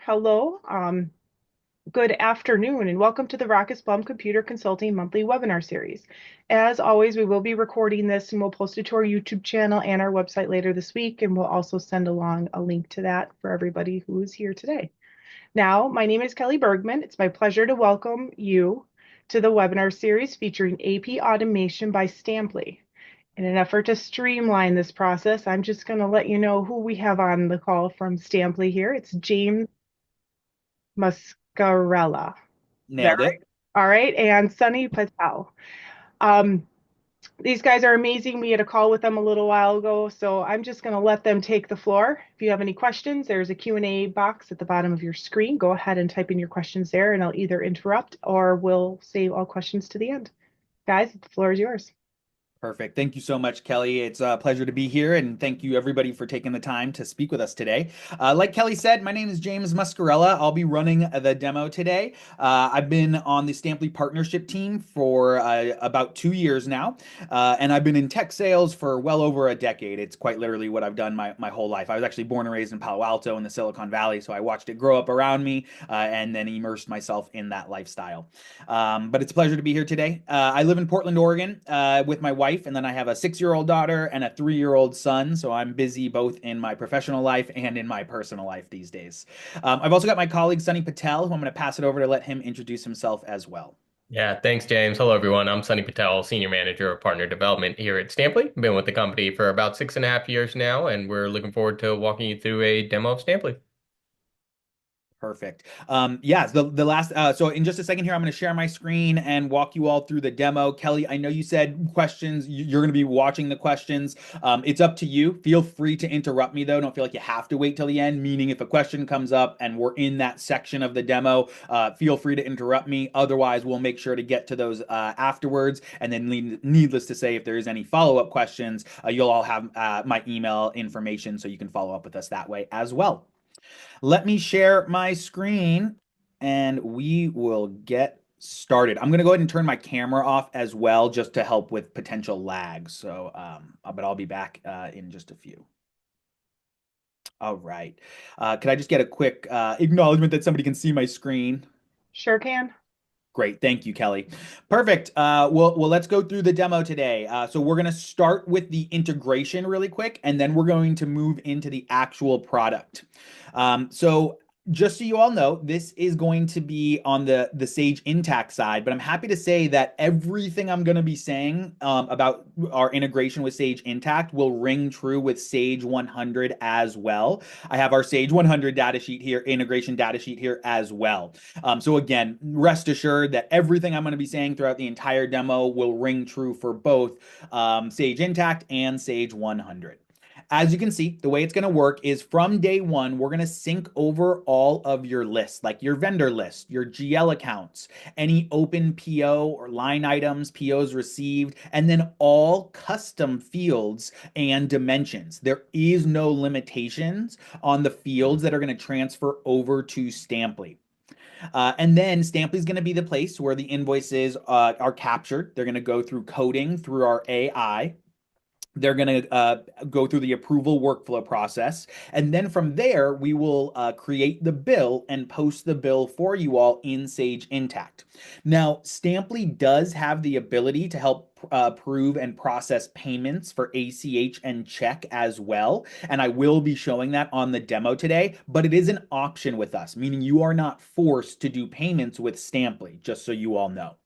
Hello. Good afternoon, and welcome to the Rockus Plum Computer Consulting monthly webinar series. As always, we will be recording this and we'll post it to our YouTube channel and our website later this week, and we'll also send along a link to that for everybody who is here today. Now, my name is Kelly Bergman. It's my pleasure to welcome you to the webinar series featuring AP Automation by Stampli. In an effort to streamline this process, I'm just going to let you know who we have on the call from Stampli here. It's James Muscarella. Is that Nailed right? it. All right. And Sunny Patel. Um, these guys are amazing. We had a call with them a little while ago, so I'm just going to let them take the floor. If you have any questions, there's a Q&A box at the bottom of your screen. Go ahead and type in your questions there, and I'll either interrupt or we'll save all questions to the end. Guys, the floor is yours. Perfect. Thank you so much, Kelly. It's a pleasure to be here, and thank you everybody for taking the time to speak with us today. Like Kelly said, my name is James Muscarella. I'll be running the demo today. I've been on the Stampli partnership team for about 2 years now, and I've been in tech sales for well over a decade. It's quite literally what I've done my whole life. I was actually born and raised in Palo Alto in the Silicon Valley, so I watched it grow up around me and then immersed myself in that lifestyle. But it's a pleasure to be here today. I live in Portland, Oregon, with my wife, and then I have a 6-year-old daughter and a 3-year-old son. So I'm busy both in my professional life and in my personal life these days. I've also got my colleague Sunny Patel, who I'm going to pass it over to let him introduce himself as well. Yeah, thanks, James. Hello, everyone. I'm Sunny Patel, Senior Manager of Partner Development here at Stampli. Been with the company for about 6.5 years now, and we're looking forward to walking you through a demo of Stampli. Perfect. Yeah, the last so in just a second here, I'm going to share my screen and walk you all through the demo. Kelly, I know you said questions. You're going to be watching the questions. It's up to you. Feel free to interrupt me though. Don't feel like you have to wait till the end. Meaning, if a question comes up and we're in that section of the demo, feel free to interrupt me. Otherwise, we'll make sure to get to those afterwards. And then, needless to say, if there is any follow-up questions, you'll all have my email information, so you can follow up with us that way as well. Let me share my screen and we will get started. I'm going to go ahead and turn my camera off as well, just to help with potential lag. So, but I'll be back in just a few. All right. Could I just get a quick acknowledgement that somebody can see my screen? Sure can. Great. Thank you, Kelly. Perfect. Well, let's go through the demo today. So we're going to start with the integration really quick, and then we're going to move into the actual product. So just so you all know, this is going to be on the Sage Intacct side, but I'm happy to say that everything I'm going to be saying about our integration with Sage Intacct will ring true with Sage 100 as well. I have our Sage 100 datasheet here, integration datasheet here as well. So again, rest assured that everything I'm going to be saying throughout the entire demo will ring true for both Sage Intacct and Sage 100. As you can see, the way it's going to work is from day one, we're going to sync over all of your lists, like your vendor list, your GL accounts, any open PO or line items, POs received, and then all custom fields and dimensions. There is no limitations on the fields that are going to transfer over to Stampli. And then Stampli is going to be the place where the invoices are captured. They're going to go through coding through our AI. They're going to go through the approval workflow process. And then from there, we will create the bill and post the bill for you all in Sage Intacct. Now, Stampli does have the ability to help approve and process payments for ACH and check as well. And I will be showing that on the demo today, but it is an option with us, meaning you are not forced to do payments with Stampli, just so you all know.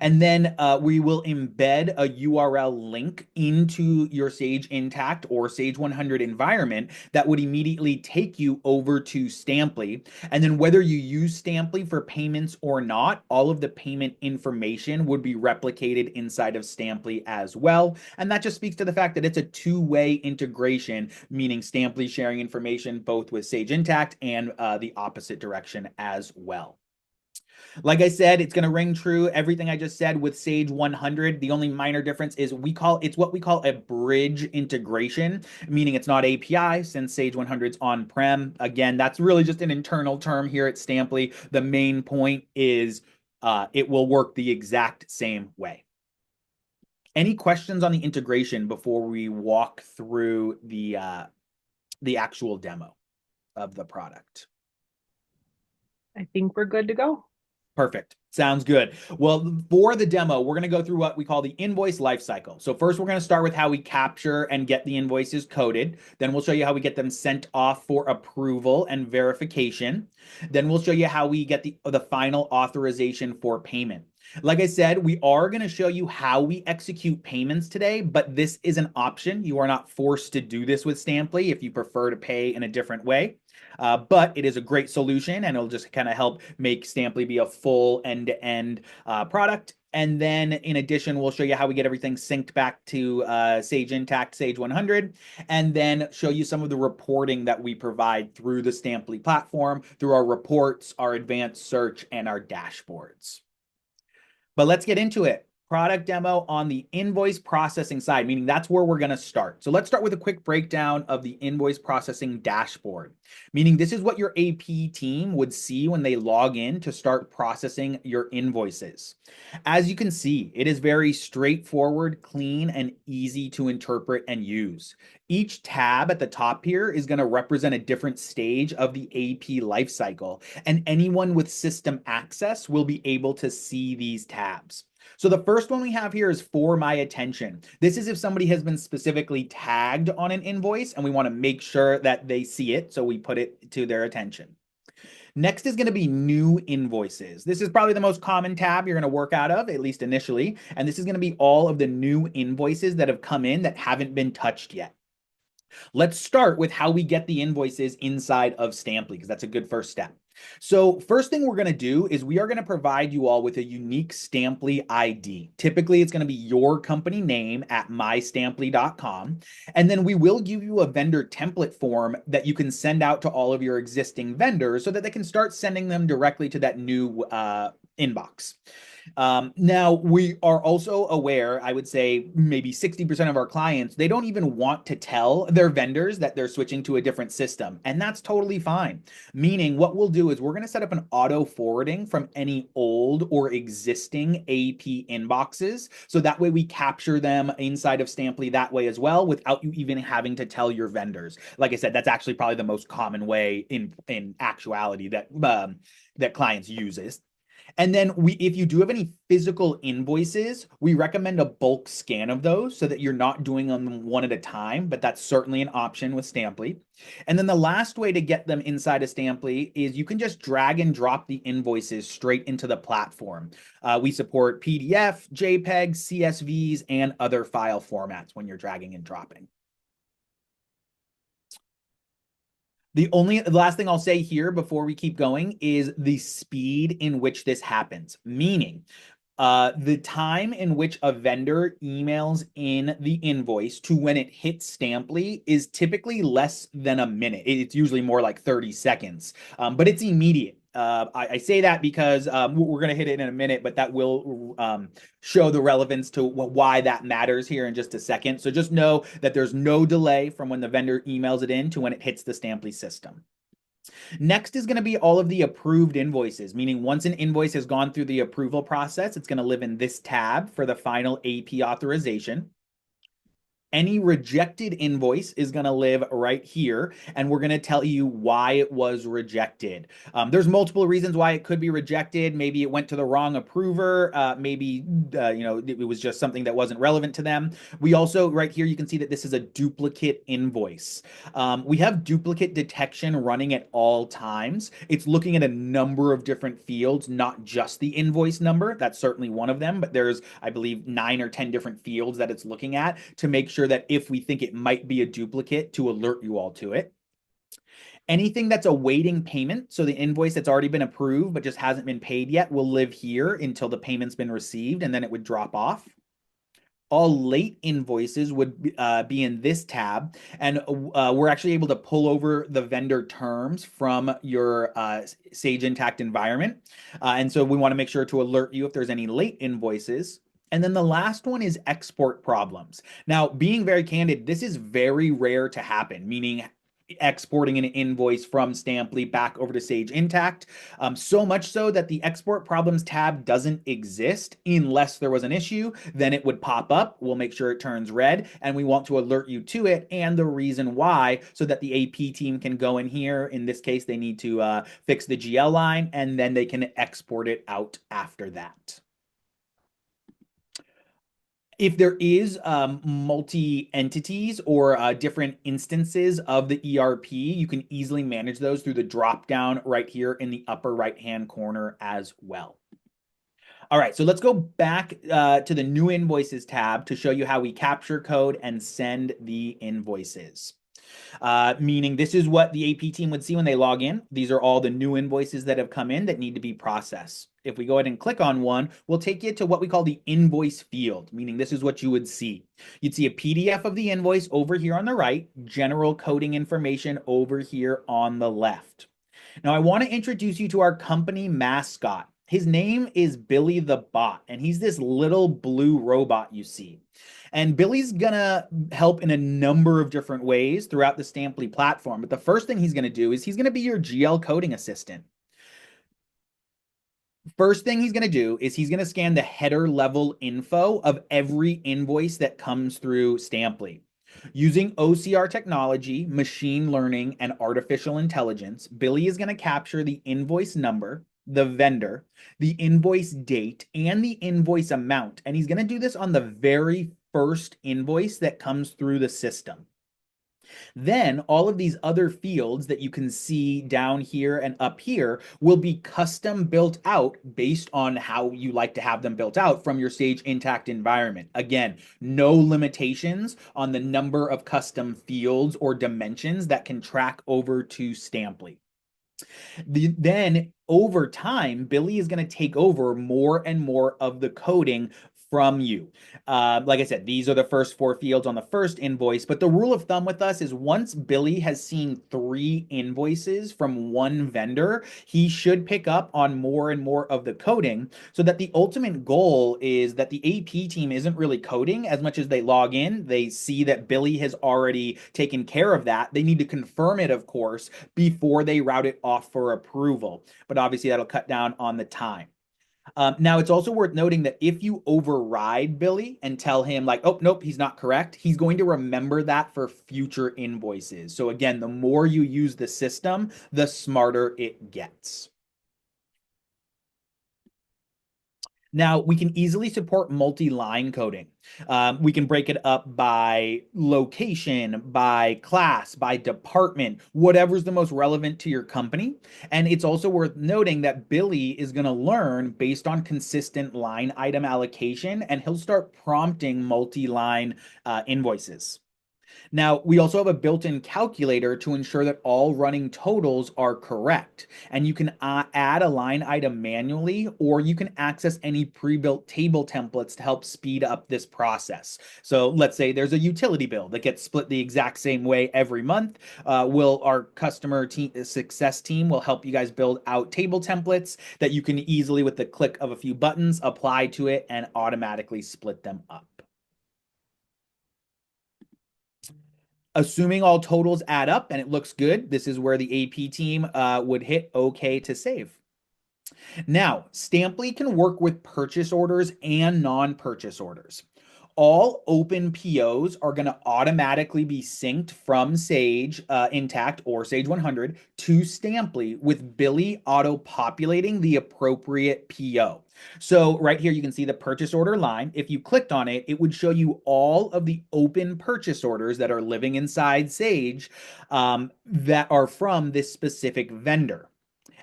And then we will embed a URL link into your Sage Intacct or Sage 100 environment that would immediately take you over to Stampli. And then whether you use Stampli for payments or not, all of the payment information would be replicated inside of Stampli as well. And that just speaks to the fact that it's a two-way integration, meaning Stampli sharing information both with Sage Intacct and the opposite direction as well. Like I said, it's going to ring true everything I just said with Sage 100. The only minor difference is it's what we call a bridge integration, meaning it's not API since Sage 100 is on-prem. Again, that's really just an internal term here at Stampli. The main point is it will work the exact same way. Any questions on the integration before we walk through the actual demo of the product? I think we're good to go. Perfect. Sounds good. Well, for the demo, we're going to go through what we call the invoice lifecycle. So first, we're going to start with how we capture and get the invoices coded. Then we'll show you how we get them sent off for approval and verification. Then we'll show you how we get the final authorization for payment. Like I said, we are going to show you how we execute payments today, but this is an option. You are not forced to do this with Stampli if you prefer to pay in a different way. But it is a great solution, and it'll just kind of help make Stampli be a full end-to-end product. And then in addition, we'll show you how we get everything synced back to Sage Intacct, Sage 100, and then show you some of the reporting that we provide through the Stampli platform, through our reports, our advanced search, and our dashboards. But let's get into it. Product demo on the invoice processing side, meaning that's where we're going to start. So let's start with a quick breakdown of the invoice processing dashboard, meaning this is what your AP team would see when they log in to start processing your invoices. As you can see, it is very straightforward, clean, and easy to interpret and use. Each tab at the top here is going to represent a different stage of the AP lifecycle, and anyone with system access will be able to see these tabs. So the first one we have here is for my attention. This is if somebody has been specifically tagged on an invoice and we want to make sure that they see it, so we put it to their attention. Next is going to be new invoices. This is probably the most common tab you're going to work out of, at least initially. And this is going to be all of the new invoices that have come in that haven't been touched yet. Let's start with how we get the invoices inside of Stampli, because that's a good first step. So first thing we're going to do is we are going to provide you all with a unique Stampli ID. Typically, it's going to be your company name at mystampli.com. And then we will give you a vendor template form that you can send out to all of your existing vendors so that they can start sending them directly to that new inbox. Now, we are also aware, I would say maybe 60% of our clients, they don't even want to tell their vendors that they're switching to a different system. And that's totally fine. Meaning what we'll do is we're going to set up an auto forwarding from any old or existing AP inboxes. So that way we capture them inside of Stampli that way as well, without you even having to tell your vendors. Like I said, that's actually probably the most common way in actuality that clients use it. And then if you do have any physical invoices, we recommend a bulk scan of those so that you're not doing them one at a time, but that's certainly an option with Stampli. And then the last way to get them inside of Stampli is you can just drag and drop the invoices straight into the platform. We support PDF, JPEG, CSVs, and other file formats when you're dragging and dropping. The last thing I'll say here before we keep going is the speed in which this happens, meaning the time in which a vendor emails in the invoice to when it hits Stampli is typically less than a minute. It's usually more like 30 seconds, but it's immediate. I say that because we're going to hit it in a minute, but that will show the relevance to why that matters here in just a second. So just know that there's no delay from when the vendor emails it in to when it hits the Stampli system. Next is going to be all of the approved invoices, meaning once an invoice has gone through the approval process, it's going to live in this tab for the final AP authorization. Any rejected invoice is going to live right here, and we're going to tell you why it was rejected. There's multiple reasons why it could be rejected. Maybe it went to the wrong approver. Maybe it was just something that wasn't relevant to them. We also, right here, you can see that this is a duplicate invoice. We have duplicate detection running at all times. It's looking at a number of different fields, not just the invoice number. That's certainly one of them, but there's, I believe, 9 or 10 different fields that it's looking at to make sure that if we think it might be a duplicate, to alert you all to it. Anything that's awaiting payment, so the invoice that's already been approved but just hasn't been paid yet, will live here until the payment's been received, and then it would drop off. All late invoices would be in this tab, and we're actually able to pull over the vendor terms from your Sage Intacct environment. And so we want to make sure to alert you if there's any late invoices. And then the last one is export problems. Now, being very candid, this is very rare to happen, meaning exporting an invoice from Stampli back over to Sage Intacct. So much so that the export problems tab doesn't exist unless there was an issue. Then it would pop up. We'll make sure it turns red, and we want to alert you to it and the reason why, so that the AP team can go in here. In this case, they need to fix the GL line, and then they can export it out after that. If there is multi entities or different instances of the ERP, you can easily manage those through the drop down right here in the upper right hand corner as well. All right, so let's go back to the new invoices tab to show you how we capture code and send the invoices. Meaning this is what the AP team would see when they log in. These are all the new invoices that have come in that need to be processed. If we go ahead and click on one, we'll take you to what we call the invoice field, meaning this is what you would see. You'd see a PDF of the invoice over here on the right, general coding information over here on the left. Now, I want to introduce you to our company mascot. His name is Billy the Bot, and he's this little blue robot you see. And Billy's gonna help in a number of different ways throughout the Stampli platform. But the first thing he's gonna do is he's gonna be your GL coding assistant. First thing he's gonna do is he's gonna scan the header level info of every invoice that comes through Stampli. Using OCR technology, machine learning, and artificial intelligence, Billy is going to capture the invoice number, the vendor, the invoice date, and the invoice amount. And he's going to do this on the very first invoice that comes through the system. Then all of these other fields that you can see down here and up here will be custom built out based on how you like to have them built out from your Sage Intacct environment. Again, no limitations on the number of custom fields or dimensions that can track over to Stampli. Then over time, Billy is going to take over more and more of the coding from you. Like I said, these are the first 4 fields on the first invoice, but the rule of thumb with us is once Billy has seen 3 invoices from one vendor, he should pick up on more and more of the coding, so that the ultimate goal is that the AP team isn't really coding as much as they log in. They see that Billy has already taken care of that. They need to confirm it, of course, before they route it off for approval. But obviously that'll cut down on the time. Now, it's also worth noting that if you override Billy and tell him like, oh, nope, he's not correct, he's going to remember that for future invoices. So again, the more you use the system, the smarter it gets. Now, we can easily support multi-line coding. We can break it up by location, by class, by department, whatever's the most relevant to your company. And it's also worth noting that Billy is going to learn based on consistent line item allocation, and he'll start prompting multi-line invoices. Now, we also have a built-in calculator to ensure that all running totals are correct. And you can add a line item manually, or you can access any pre-built table templates to help speed up this process. So let's say there's a utility bill that gets split the exact same way every month. Our customer success team will help you guys build out table templates that you can easily, with the click of a few buttons, apply to it and automatically split them up. Assuming all totals add up and it looks good, this is where the AP team would hit OK to save. Now, Stampli can work with purchase orders and non-purchase orders. All open POs are going to automatically be synced from Sage Intacct or Sage 100 to Stampli, with Billy auto-populating the appropriate PO. So right here, you can see the purchase order line. If you clicked on it, it would show you all of the open purchase orders that are living inside Sage that are from this specific vendor.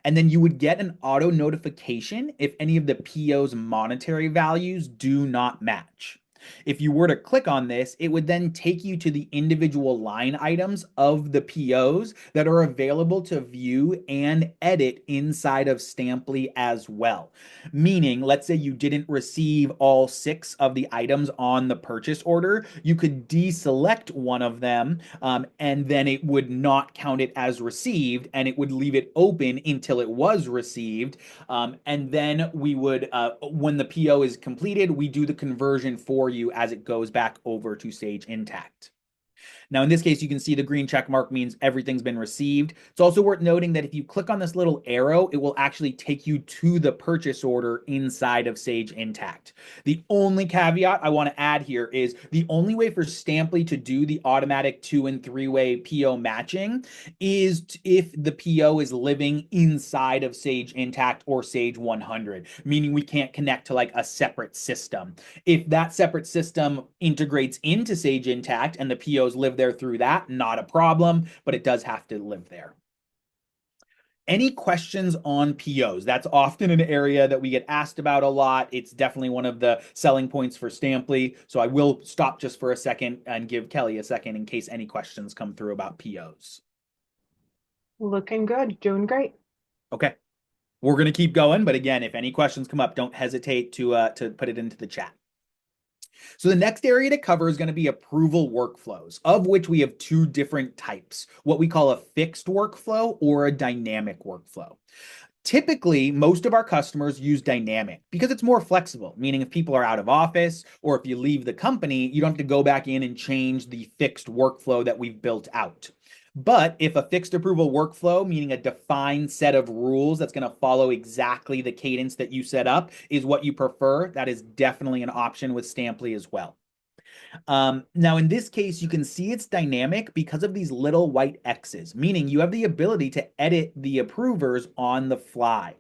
And then you would get an auto notification if any of the PO's monetary values do not match. If you were to click on this, it would then take you to the individual line items of the POs that are available to view and edit inside of Stampli as well. Meaning, let's say you didn't receive all 6 of the items on the purchase order, you could deselect one of them, and then it would not count it as received, and it would leave it open until it was received. And then we would, when the PO is completed, we do the conversion for you as it goes back over to Sage Intacct. Now, in this case, you can see the green check mark means everything's been received. It's also worth noting that if you click on this little arrow, it will actually take you to the purchase order inside of Sage Intacct. The only caveat I want to add here is the only way for Stampli to do the automatic 2- and 3-way PO matching is if the PO is living inside of Sage Intacct or Sage 100, meaning we can't connect to like a separate system. If that separate system integrates into Sage Intacct and the POs live there through that, not a problem, but it does have to live there. Any questions on POs? That's often an area that we get asked about a lot. It's definitely one of the selling points for Stampli. So I will stop just for a second and give Kelly a second in case any questions come through about POs. Looking good, doing great. Okay. We're going to keep going, but again, if any questions come up, don't hesitate to put it into the chat. So the next area to cover is going to be approval workflows, of which we have two different types, what we call a fixed workflow or a dynamic workflow. Typically, most of our customers use dynamic because it's more flexible, meaning if people are out of office or if you leave the company, you don't have to go back in and change the fixed workflow that we've built out. But if a fixed approval workflow, meaning a defined set of rules that's going to follow exactly the cadence that you set up, is what you prefer, that is definitely an option with Stampli as well. Now, in this case, you can see it's dynamic because of these little white X's, meaning you have the ability to edit the approvers on the fly.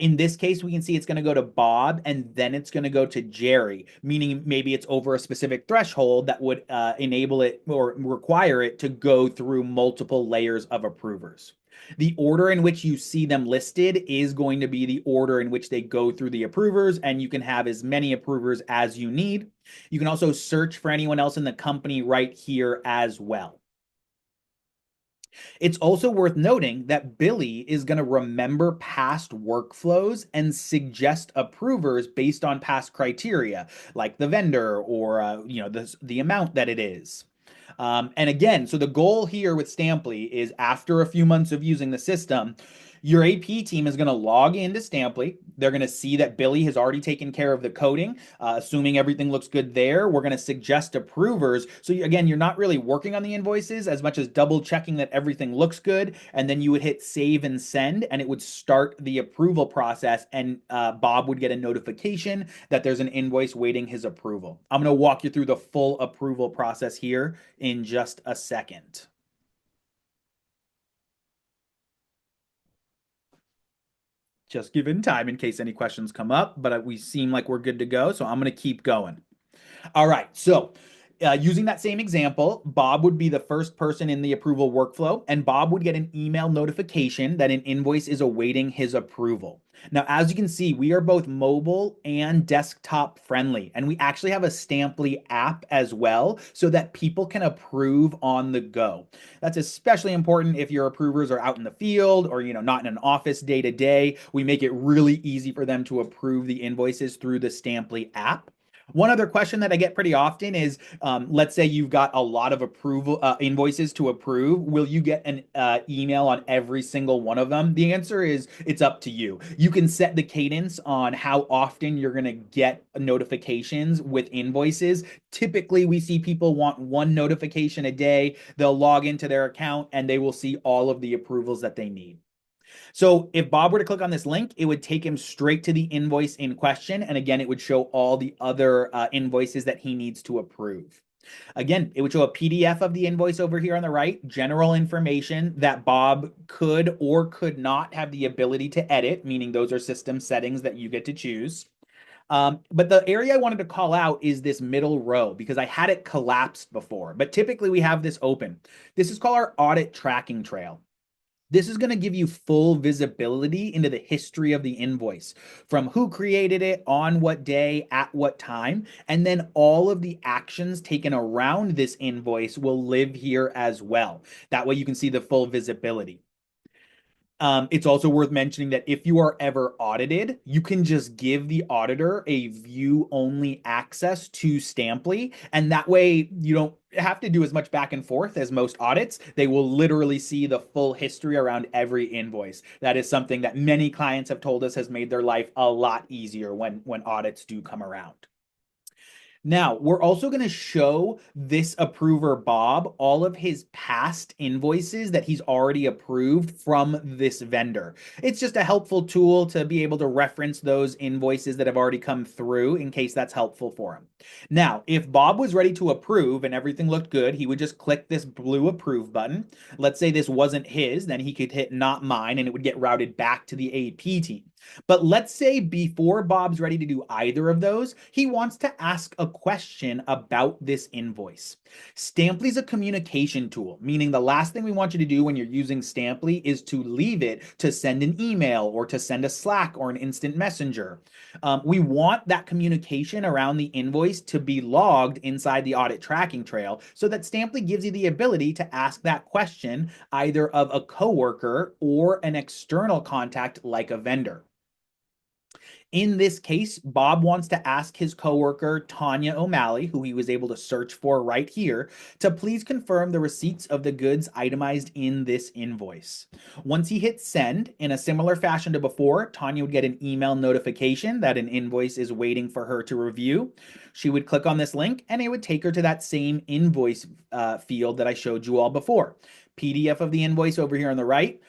In this case, we can see it's going to go to Bob and then it's going to go to Jerry, meaning maybe it's over a specific threshold that would enable it or require it to go through multiple layers of approvers. The order in which you see them listed is going to be the order in which they go through the approvers, and you can have as many approvers as you need. You can also search for anyone else in the company right here as well. It's also worth noting that Billy is going to remember past workflows and suggest approvers based on past criteria, like the vendor or the amount that it is. And again, so the goal here with Stampli is after a few months of using the system, your AP team is going to log into Stampli. They're going to see that Billy has already taken care of the coding. Assuming everything looks good there, we're going to suggest approvers. So again, you're not really working on the invoices as much as double checking that everything looks good. And then you would hit save and send, and it would start the approval process. And Bob would get a notification that there's an invoice waiting his approval. I'm going to walk you through the full approval process here in just a second. Just given time in case any questions come up, but we seem like we're good to go, so I'm going to keep going. All right, so using that same example, Bob would be the first person in the approval workflow, and Bob would get an email notification that an invoice is awaiting his approval. Now, as you can see, we are both mobile and desktop friendly, and we actually have a Stampli app as well so that people can approve on the go. That's especially important if your approvers are out in the field or, not in an office day to day. We make it really easy for them to approve the invoices through the Stampli app. One other question that I get pretty often is, let's say you've got a lot of approval invoices to approve. Will you get an email on every single one of them? The answer is it's up to you. You can set the cadence on how often you're going to get notifications with invoices. Typically, we see people want one notification a day. They'll log into their account and they will see all of the approvals that they need. So if Bob were to click on this link, it would take him straight to the invoice in question. And again, it would show all the other invoices that he needs to approve. Again, it would show a PDF of the invoice over here on the right, general information that Bob could or could not have the ability to edit, meaning those are system settings that you get to choose. But the area I wanted to call out is this middle row because I had it collapsed before, but typically we have this open. This is called our audit tracking trail. This is going to give you full visibility into the history of the invoice, from who created it, on what day, at what time, and then all of the actions taken around this invoice will live here as well. That way you can see the full visibility. It's also worth mentioning that if you are ever audited, you can just give the auditor a view-only access to Stampli, and that way you don't have to do as much back and forth as most audits. They will literally see the full history around every invoice. That is something that many clients have told us has made their life a lot easier when audits do come around. Now, we're also going to show this approver, Bob, all of his past invoices that he's already approved from this vendor. It's just a helpful tool to be able to reference those invoices that have already come through in case that's helpful for him. Now, if Bob was ready to approve and everything looked good, he would just click this blue approve button. Let's say this wasn't his, then he could hit not mine and it would get routed back to the AP team. But let's say before Bob's ready to do either of those, he wants to ask a question about this invoice. Stampli is a communication tool, meaning the last thing we want you to do when you're using Stampli is to leave it to send an email or to send a Slack or an instant messenger. We want that communication around the invoice to be logged inside the audit tracking trail so that Stampli gives you the ability to ask that question either of a coworker or an external contact like a vendor. In this case, Bob wants to ask his coworker, Tanya O'Malley, who he was able to search for right here, to please confirm the receipts of the goods itemized in this invoice. Once he hits send, in a similar fashion to before, Tanya would get an email notification that an invoice is waiting for her to review. She would click on this link and it would take her to that same invoice field that I showed you all before. PDF of the invoice over here on the right,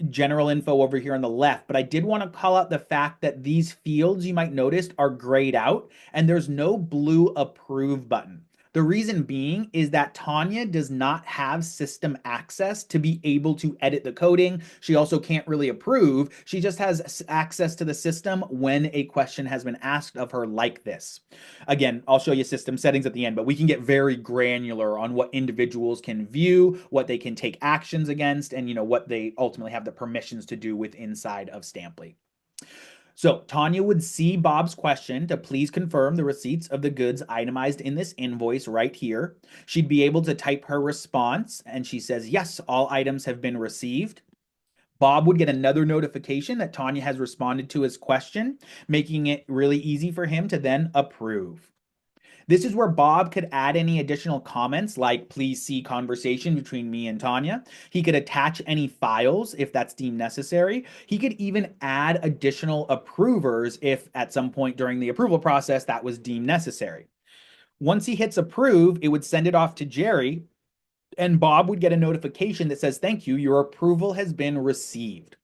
general info over here on the left. But I did want to call out the fact that these fields you might notice are grayed out and there's no blue approve button. The reason being is that Tanya does not have system access to be able to edit the coding. She also can't really approve. She just has access to the system when a question has been asked of her like this. Again, I'll show you system settings at the end, but we can get very granular on what individuals can view, what they can take actions against, and what they ultimately have the permissions to do with inside of Stampli. So Tanya would see Bob's question to please confirm the receipts of the goods itemized in this invoice right here. She'd be able to type her response and she says, yes, all items have been received. Bob would get another notification that Tanya has responded to his question, making it really easy for him to then approve. This is where Bob could add any additional comments like please see conversation between me and Tanya. He could attach any files if that's deemed necessary. He could even add additional approvers if at some point during the approval process that was deemed necessary. Once he hits approve, it would send it off to Jerry and Bob would get a notification that says, thank you, your approval has been received.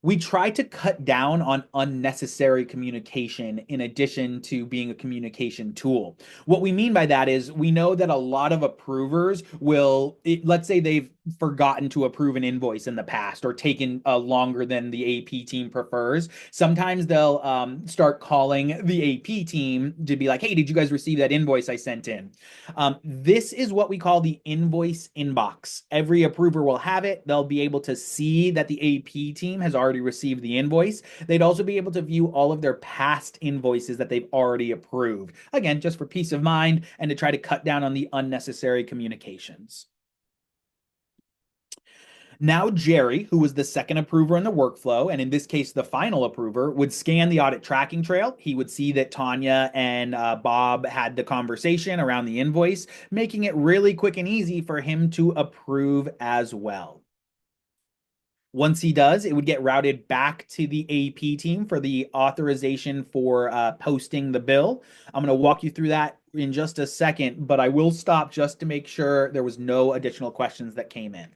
We try to cut down on unnecessary communication in addition to being a communication tool. What we mean by that is we know that a lot of approvers will, let's say they've forgotten to approve an invoice in the past or taken longer than the AP team prefers. Sometimes they'll start calling the AP team to be like, hey, did you guys receive that invoice I sent in? This is what we call the invoice inbox. Every approver will have it. They'll be able to see that the AP team has already received the invoice. They'd also be able to view all of their past invoices that they've already approved. Again, just for peace of mind and to try to cut down on the unnecessary communications. Now, Jerry, who was the second approver in the workflow, and in this case, the final approver, would scan the audit tracking trail. He would see that Tanya and Bob had the conversation around the invoice, making it really quick and easy for him to approve as well. Once he does, it would get routed back to the AP team for the authorization for posting the bill. I'm going to walk you through that in just a second, but I will stop just to make sure there was no additional questions that came in.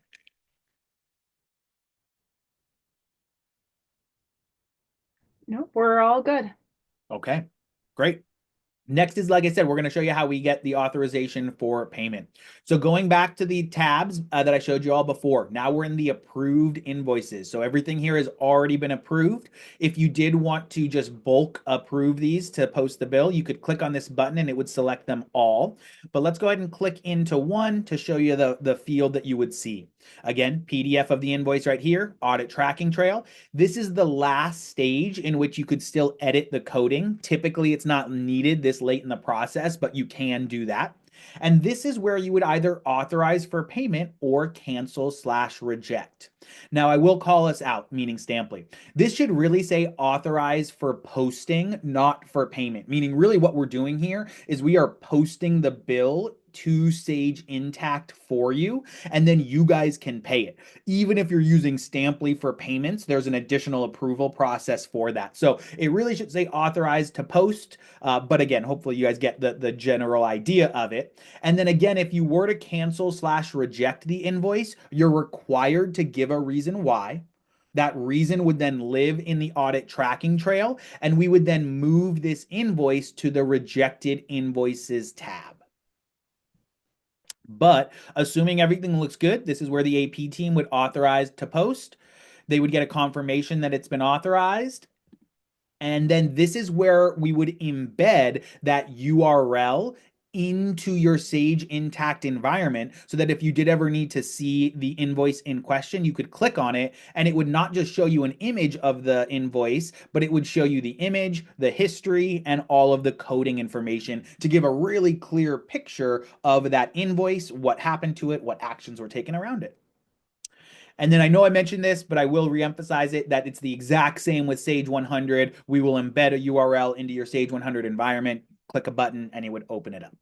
Nope, we're all good. Okay, great. Next is, like I said, we're going to show you how we get the authorization for payment. So going back to the tabs that I showed you all before, now we're in the approved invoices. So everything here has already been approved. If you did want to just bulk approve these to post the bill, you could click on this button and it would select them all. But let's go ahead and click into one to show you the field that you would see. Again, PDF of the invoice right here, audit tracking trail. This is the last stage in which you could still edit the coding. Typically, it's not needed this late in the process, but you can do that. And this is where you would either authorize for payment or cancel/reject. Now, I will call us out, meaning Stampli. This should really say authorize for posting, not for payment, meaning really what we're doing here is we are posting the bill to Sage Intacct for you, and then you guys can pay it. Even if you're using Stampli for payments, there's an additional approval process for that. So it really should say authorized to post, but again, hopefully you guys get the general idea of it. And then again, if you were to cancel/reject the invoice, you're required to give a reason why. That reason would then live in the audit tracking trail, and we would then move this invoice to the rejected invoices tab. But assuming everything looks good, this is where the AP team would authorize to post. They would get a confirmation that it's been authorized. And then this is where we would embed that URL into your Sage Intacct environment so that if you did ever need to see the invoice in question, you could click on it and it would not just show you an image of the invoice, but it would show you the image, the history, and all of the coding information to give a really clear picture of that invoice, what happened to it, what actions were taken around it. And then I know I mentioned this, but I will reemphasize it that it's the exact same with Sage 100. We will embed a URL into your Sage 100 environment, click a button, and it would open it up.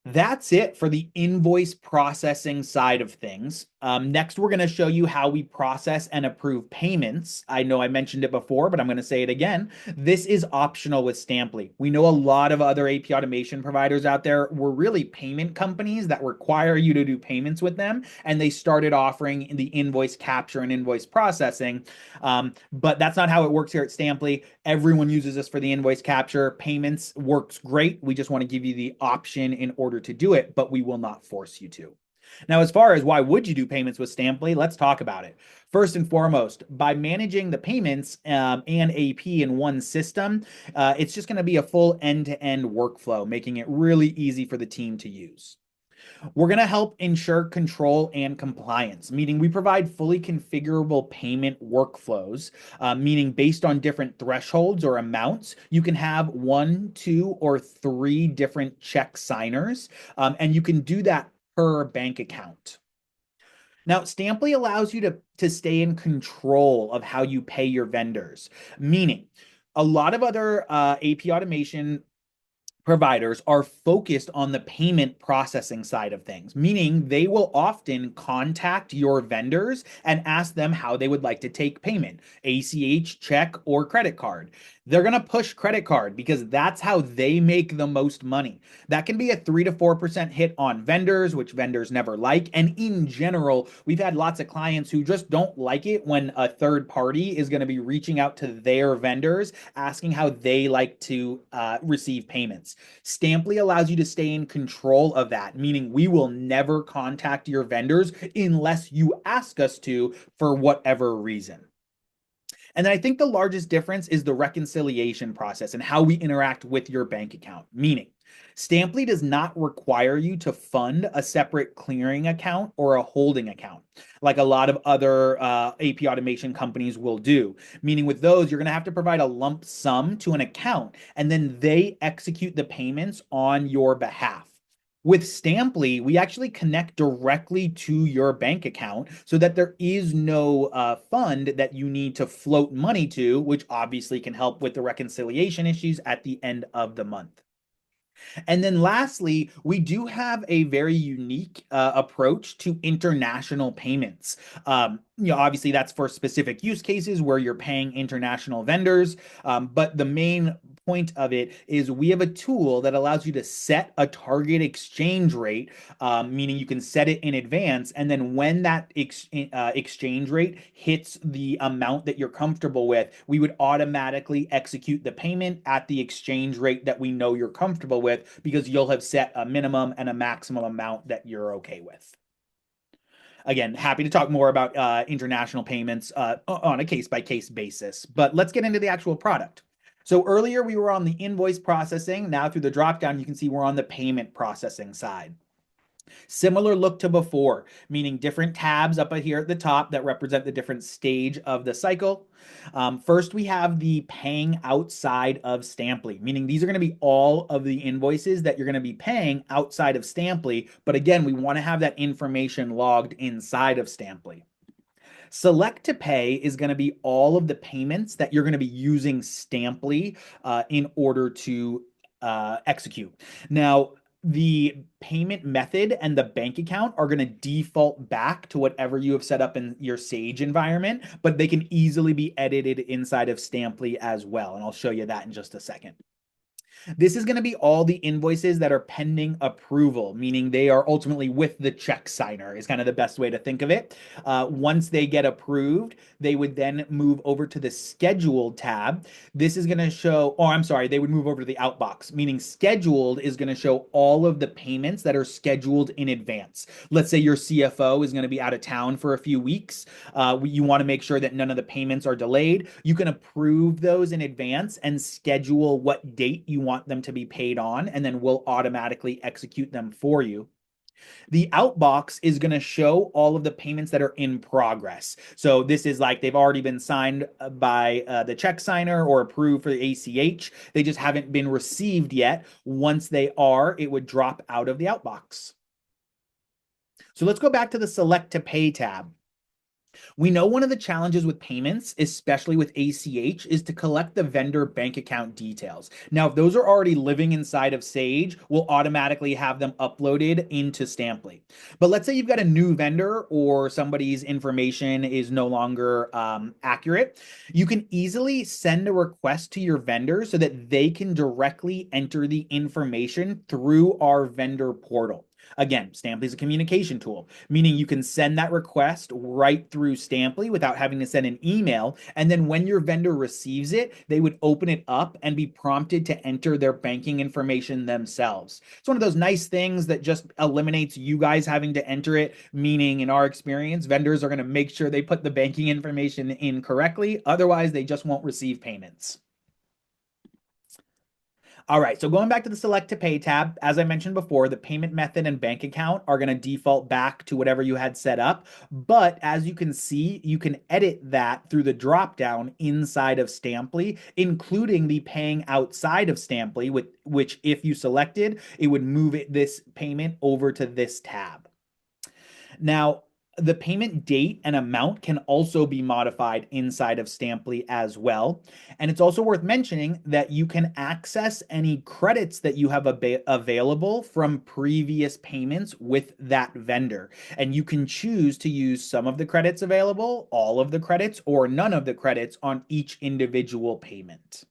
That's it for the invoice processing side of things. Next, we're going to show you how we process and approve payments. I know I mentioned it before, but I'm going to say it again. This is optional with Stampli. We know a lot of other AP automation providers out there were really payment companies that require you to do payments with them, and they started offering the invoice capture and invoice processing. But that's not how it works here at Stampli. Everyone uses this for the invoice capture. Payments works great. We just want to give you the option in order to do it, but we will not force you to. Now, as far as why would you do payments with Stampli, let's talk about it. First and foremost, by managing the payments and AP in one system, it's just going to be a full end-to-end workflow, making it really easy for the team to use. We're going to help ensure control and compliance, meaning we provide fully configurable payment workflows, meaning based on different thresholds or amounts, you can have 1, 2, or 3 different check signers, and you can do that per bank account. Now, Stampli allows you to stay in control of how you pay your vendors, meaning a lot of other AP automation providers are focused on the payment processing side of things, meaning they will often contact your vendors and ask them how they would like to take payment, ACH, check, or credit card. They're going to push credit card because that's how they make the most money. That can be a 3 to 4% hit on vendors, which vendors never like. And in general, we've had lots of clients who just don't like it when a third party is going to be reaching out to their vendors, asking how they like to receive payments. Stampli allows you to stay in control of that, meaning we will never contact your vendors unless you ask us to for whatever reason. And then I think the largest difference is the reconciliation process and how we interact with your bank account, meaning Stampli does not require you to fund a separate clearing account or a holding account, like a lot of other AP automation companies will do. Meaning with those, you're going to have to provide a lump sum to an account, and then they execute the payments on your behalf. With Stampli, we actually connect directly to your bank account so that there is no fund that you need to float money to, which obviously can help with the reconciliation issues at the end of the month. And then lastly, we do have a very unique approach to international payments. Obviously that's for specific use cases where you're paying international vendors. But the main point of it is we have a tool that allows you to set a target exchange rate, meaning you can set it in advance. And then when that exchange rate hits the amount that you're comfortable with, we would automatically execute the payment at the exchange rate that we know you're comfortable with, because you'll have set a minimum and a maximum amount that you're okay with. Again, happy to talk more about international payments on a case-by-case basis, but let's get into the actual product. So earlier we were on the invoice processing. Now through the dropdown, you can see we're on the payment processing side. Similar look to before, meaning different tabs up here at the top that represent the different stage of the cycle. First, we have the paying outside of Stampli, meaning these are going to be all of the invoices that you're going to be paying outside of Stampli. But again, we want to have that information logged inside of Stampli. Select to pay is going to be all of the payments that you're going to be using Stampli in order to execute. Now, the payment method and the bank account are going to default back to whatever you have set up in your Sage environment, but they can easily be edited inside of Stampli as well. And I'll show you that in just a second. This is going to be all the invoices that are pending approval, meaning they are ultimately with the check signer, is kind of the best way to think of it. Once they get approved, they would then move over to the scheduled tab. This is going to show, oh, I'm sorry, they would move over to the outbox, meaning scheduled is going to show all of the payments that are scheduled in advance. Let's say your CFO is going to be out of town for a few weeks. You want to make sure that none of the payments are delayed. You can approve those in advance and schedule what date you want them to be paid on, and then we'll automatically execute them for you. The outbox is going to show all of the payments that are in progress. So this is like they've already been signed by the check signer or approved for the ACH. They just haven't been received yet. Once they are, it would drop out of the outbox. So let's go back to the Select to Pay tab. We know one of the challenges with payments, especially with ACH, is to collect the vendor bank account details. Now, if those are already living inside of Sage, we'll automatically have them uploaded into Stampli. But let's say you've got a new vendor or somebody's information is no longer accurate. You can easily send a request to your vendor so that they can directly enter the information through our vendor portal. Again, Stampli is a communication tool, meaning you can send that request right through Stampli without having to send an email. And then when your vendor receives it, they would open it up and be prompted to enter their banking information themselves. It's one of those nice things that just eliminates you guys having to enter it, meaning in our experience, vendors are going to make sure they put the banking information in correctly. Otherwise, they just won't receive payments. All right, so going back to the Select to Pay tab, as I mentioned before, the payment method and bank account are going to default back to whatever you had set up. But as you can see, you can edit that through the dropdown inside of Stampli, including the paying outside of Stampli, which if you selected, it would move this payment over to this tab. Now, the payment date and amount can also be modified inside of Stampli as well. And it's also worth mentioning that you can access any credits that you have available from previous payments with that vendor. And you can choose to use some of the credits available, all of the credits, or none of the credits on each individual payment.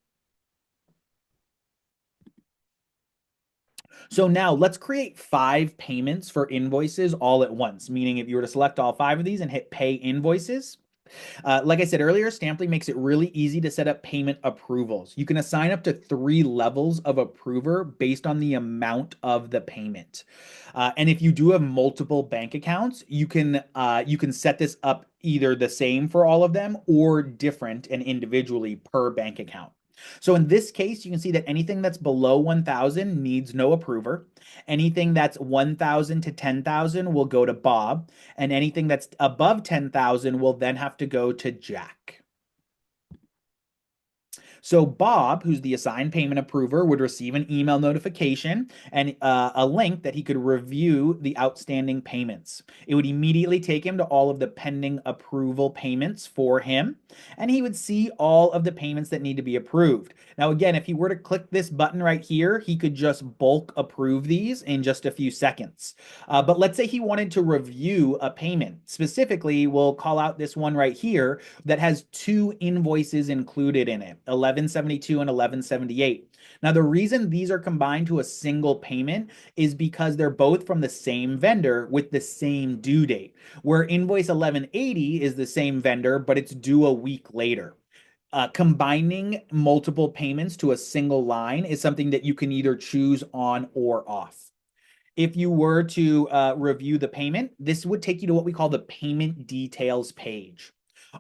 So now let's create 5 payments for invoices all at once, meaning if you were to select all 5 of these and hit pay invoices, like I said earlier, Stampli makes it really easy to set up payment approvals. You can assign up to 3 levels of approver based on the amount of the payment. And if you do have multiple bank accounts, you can set this up either the same for all of them or different and individually per bank account. So in this case, you can see that anything that's below 1,000 needs no approver. Anything that's 1,000 to 10,000 will go to Bob, and anything that's above 10,000 will then have to go to Jack. So Bob, who's the assigned payment approver, would receive an email notification and a link that he could review the outstanding payments. It would immediately take him to all of the pending approval payments for him, and he would see all of the payments that need to be approved. Now, again, if he were to click this button right here, he could just bulk approve these in just a few seconds. But let's say he wanted to review a payment. Specifically, we'll call out this one right here that has 2 invoices included in it, 1172 and 1178. Now, the reason these are combined to a single payment is because they're both from the same vendor with the same due date, where invoice 1180 is the same vendor, but it's due a week later. Combining multiple payments to a single line is something that you can either choose on or off. If you were to review the payment, this would take you to what we call the payment details page.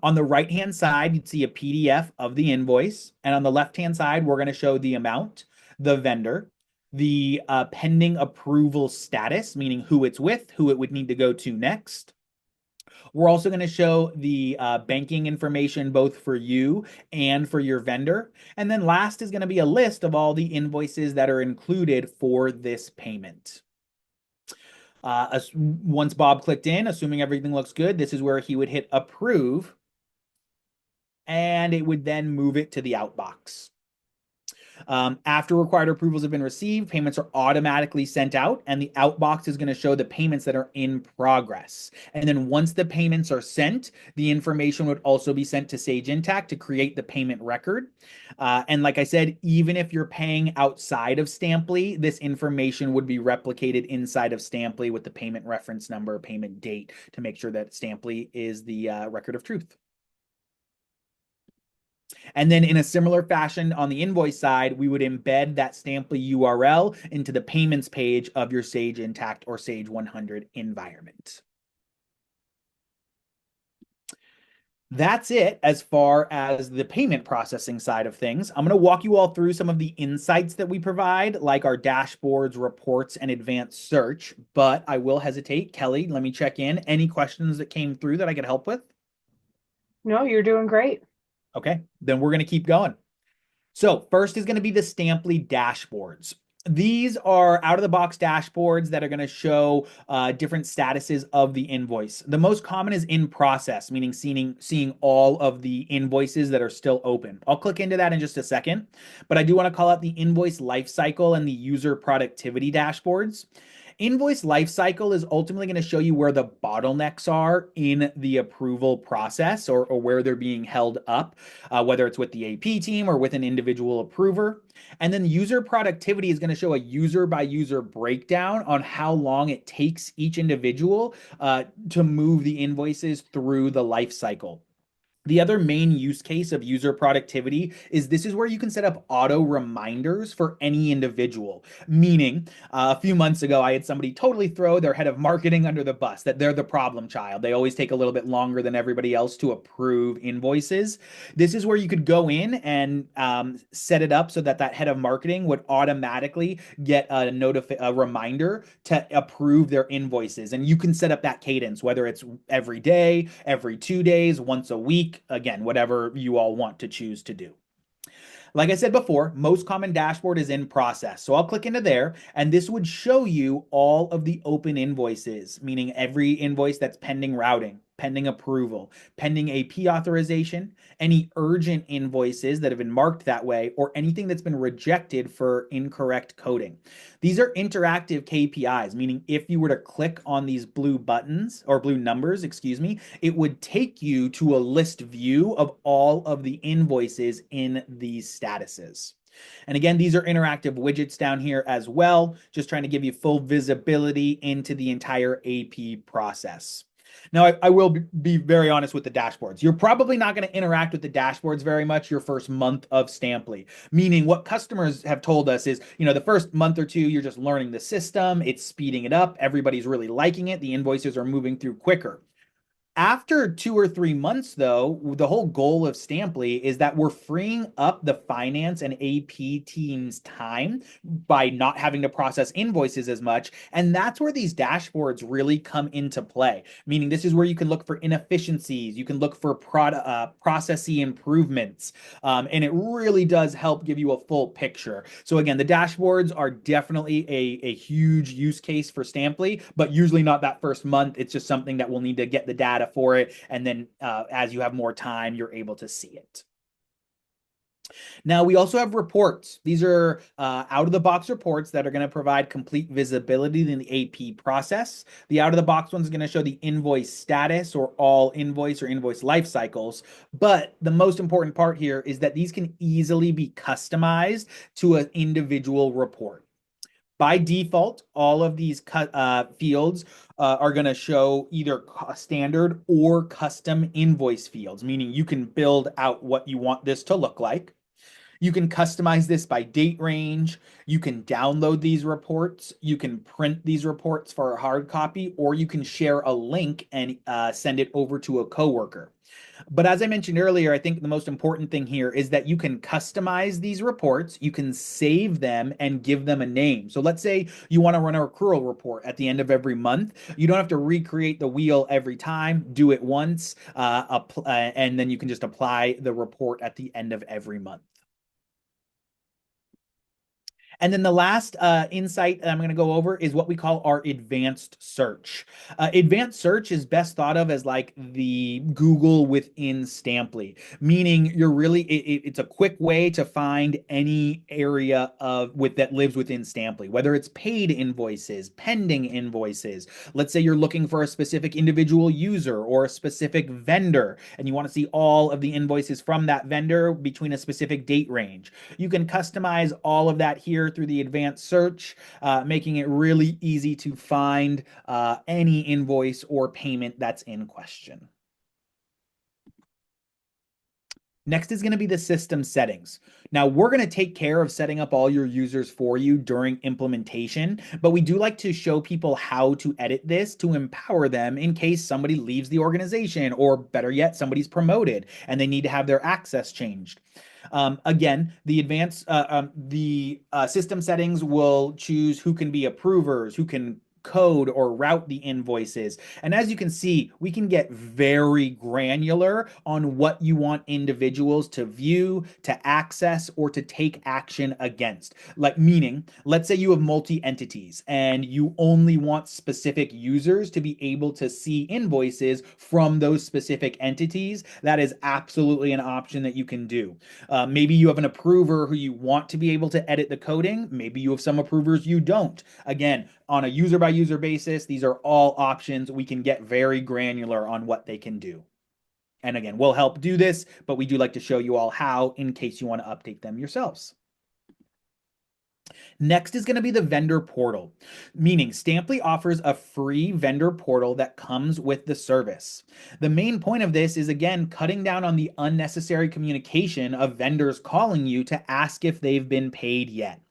On the right-hand side, you'd see a PDF of the invoice. And on the left-hand side, we're going to show the amount, the vendor, the pending approval status, meaning who it's with, who it would need to go to next. We're also going to show the banking information both for you and for your vendor. And then last is going to be a list of all the invoices that are included for this payment. Once Bob clicked in, assuming everything looks good, this is where he would hit approve, and it would then move it to the outbox. After required approvals have been received, payments are automatically sent out, and the outbox is going to show the payments that are in progress. And then once the payments are sent, the information would also be sent to Sage Intacct to create the payment record. And like I said, even if you're paying outside of Stampli, this information would be replicated inside of Stampli with the payment reference number, payment date, to make sure that Stampli is the record of truth. And then in a similar fashion on the invoice side, we would embed that Stampli URL into the payments page of your Sage Intacct or Sage 100 environment. That's it as far as the payment processing side of things. I'm going to walk you all through some of the insights that we provide, like our dashboards, reports, and advanced search. But I will hesitate. Kelly, let me check in. Any questions that came through that I could help with? No, you're doing great. Okay, then we're going to keep going. So first is going to be the Stampli dashboards. These are out-of-the-box dashboards that are going to show different statuses of the invoice. The most common is in process, meaning seeing all of the invoices that are still open. I'll click into that in just a second, but I do want to call out the invoice lifecycle and the user productivity dashboards. Invoice lifecycle is ultimately going to show you where the bottlenecks are in the approval process, or where they're being held up, whether it's with the AP team or with an individual approver. And then user productivity is going to show a user by user breakdown on how long it takes each individual to move the invoices through the lifecycle. The other main use case of user productivity is this is where you can set up auto reminders for any individual. Meaning, a few months ago, I had somebody totally throw their head of marketing under the bus, that they're the problem child. They always take a little bit longer than everybody else to approve invoices. This is where you could go in and set it up so that that head of marketing would automatically get a reminder to approve their invoices. And you can set up that cadence, whether it's every day, every 2 days, once a week. Again, whatever you all want to choose to do. Like I said before, most common dashboard is in process. So I'll click into there, and this would show you all of the open invoices, meaning every invoice that's pending routing, pending approval, pending AP authorization, any urgent invoices that have been marked that way, or anything that's been rejected for incorrect coding. These are interactive KPIs, meaning if you were to click on these blue buttons or blue numbers, excuse me, it would take you to a list view of all of the invoices in these statuses. And again, these are interactive widgets down here as well, just trying to give you full visibility into the entire AP process. Now, I will be very honest with the dashboards. You're probably not going to interact with the dashboards very much your first month of Stampli, meaning what customers have told us is, the first month or two, you're just learning the system. It's speeding it up. Everybody's really liking it. The invoices are moving through quicker. After 2 or 3 months, though, the whole goal of Stampli is that we're freeing up the finance and AP team's time by not having to process invoices as much. And that's where these dashboards really come into play, meaning this is where you can look for inefficiencies, you can look for processy improvements, and it really does help give you a full picture. So again, the dashboards are definitely a huge use case for Stampli, but usually not that first month. It's just something that we'll need to get the data for it, and then as you have more time, you're able to see it. Now, we also have reports. These are out-of-the-box reports that are going to provide complete visibility in the AP process. The out-of-the-box one's going to show the invoice status or all invoice or invoice life cycles. But the most important part here is that these can easily be customized to an individual report. By default, all of these fields are going to show either standard or custom invoice fields, meaning you can build out what you want this to look like. You can customize this by date range. You can download these reports. You can print these reports for a hard copy, or you can share a link and send it over to a coworker. But as I mentioned earlier, I think the most important thing here is that you can customize these reports, you can save them and give them a name. So let's say you want to run a accrual report at the end of every month. You don't have to recreate the wheel every time. Do it once, and then you can just apply the report at the end of every month. And then the last insight that I'm going to go over is what we call our advanced search. Advanced search is best thought of as like the Google within Stampli, meaning it's a quick way to find any area that lives within Stampli, whether it's paid invoices, pending invoices. Let's say you're looking for a specific individual user or a specific vendor, and you want to see all of the invoices from that vendor between a specific date range. You can customize all of that here through the advanced search, making it really easy to find any invoice or payment that's in question. Next is going to be the system settings. Now, we're going to take care of setting up all your users for you during implementation, but we do like to show people how to edit this to empower them in case somebody leaves the organization, or better yet, somebody's promoted and they need to have their access changed. Again, the system settings will choose who can be approvers, who can code or route the invoices. And as you can see, we can get very granular on what you want individuals to view, to access, or to take action against. Like, meaning, let's say you have multi-entities and you only want specific users to be able to see invoices from those specific entities. That is absolutely an option that you can do. Maybe you have an approver who you want to be able to edit the coding. Maybe you have some approvers you don't. Again, on a user by user basis, these are all options. We can get very granular on what they can do. And again, we'll help do this, but we do like to show you all how in case you want to update them yourselves. Next is going to be the vendor portal, meaning Stampli offers a free vendor portal that comes with the service. The main point of this is, again, cutting down on the unnecessary communication of vendors calling you to ask if they've been paid yet.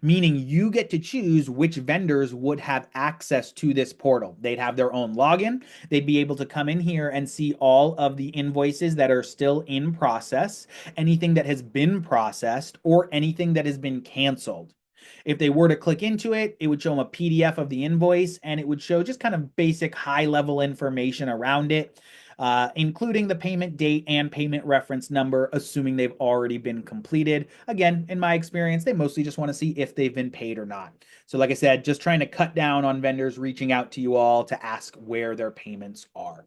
Meaning you get to choose which vendors would have access to this portal. They'd have their own login. They'd be able to come in here and see all of the invoices that are still in process, anything that has been processed, or anything that has been canceled. If they were to click into it, it would show them a PDF of the invoice, and it would show just kind of basic high-level information around it, including the payment date and payment reference number, assuming they've already been completed. Again, in my experience, they mostly just want to see if they've been paid or not. So like I said, just trying to cut down on vendors reaching out to you all to ask where their payments are.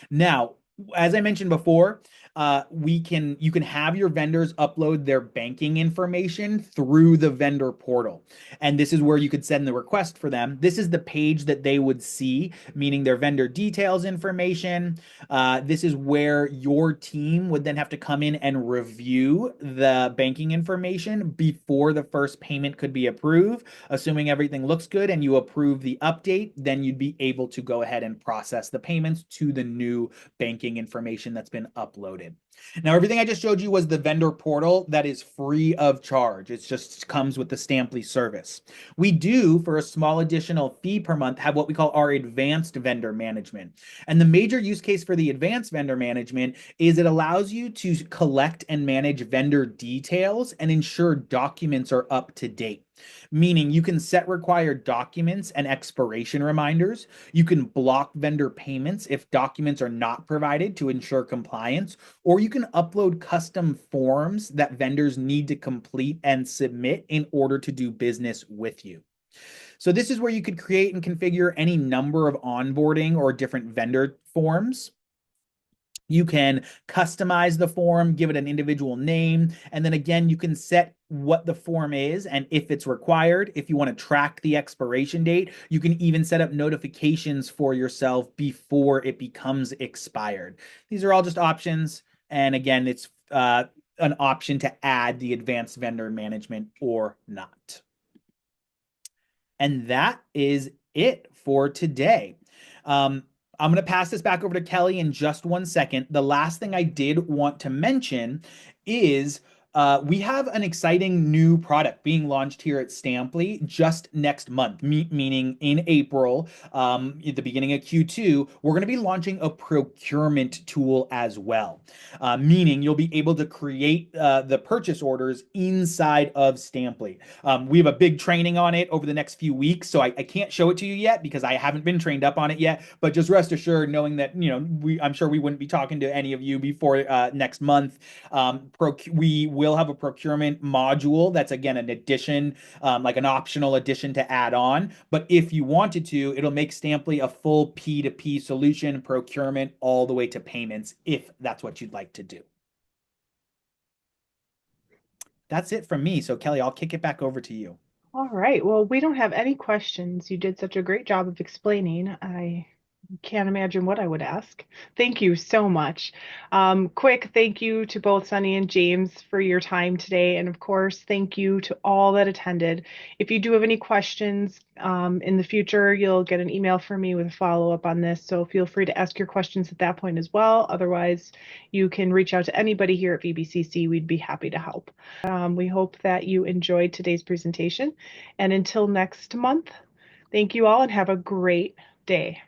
Now, as I mentioned before, you can have your vendors upload their banking information through the vendor portal. And this is where you could send the request for them. This is the page that they would see, meaning their vendor details information. This is where your team would then have to come in and review the banking information before the first payment could be approved. Assuming everything looks good and you approve the update, then you'd be able to go ahead and process the payments to the new banking information that's been uploaded. Now, everything I just showed you was the vendor portal that is free of charge. It just comes with the Stampli service. We do, for a small additional fee per month, have what we call our advanced vendor management. And the major use case for the advanced vendor management is it allows you to collect and manage vendor details and ensure documents are up to date. Meaning you can set required documents and expiration reminders. You can block vendor payments if documents are not provided to ensure compliance, or you can upload custom forms that vendors need to complete and submit in order to do business with you. So this is where you could create and configure any number of onboarding or different vendor forms. You can customize the form, give it an individual name, and then again, you can set what the form is and if it's required. If you want to track the expiration date, you can even set up notifications for yourself before it becomes expired. These are all just options. And again, it's an option to add the advanced vendor management or not. And that is it for today. I'm going to pass this back over to Kelly in just 1 second. The last thing I did want to mention is we have an exciting new product being launched here at Stampli just next month, meaning in April, at the beginning of Q2, we're going to be launching a procurement tool as well, meaning you'll be able to create the purchase orders inside of Stampli. We have a big training on it over the next few weeks, so I can't show it to you yet because I haven't been trained up on it yet, but just rest assured knowing that, I'm sure we wouldn't be talking to any of you before next month. We will will have a procurement module that's, again, an addition, like an optional addition to add on. But if you wanted to, it'll make Stampli a full P2P solution, procurement, all the way to payments, if that's what you'd like to do. That's it from me. So Kelly, I'll kick it back over to you. All right. Well, we don't have any questions. You did such a great job of explaining. I can't imagine what I would ask. Thank you so much. Quick thank you to both Sunny and James for your time today. And of course, thank you to all that attended. If you do have any questions in the future, you'll get an email from me with a follow-up on this. So feel free to ask your questions at that point as well. Otherwise, you can reach out to anybody here at VBCC. We'd be happy to help. We hope that you enjoyed today's presentation. And until next month, thank you all and have a great day.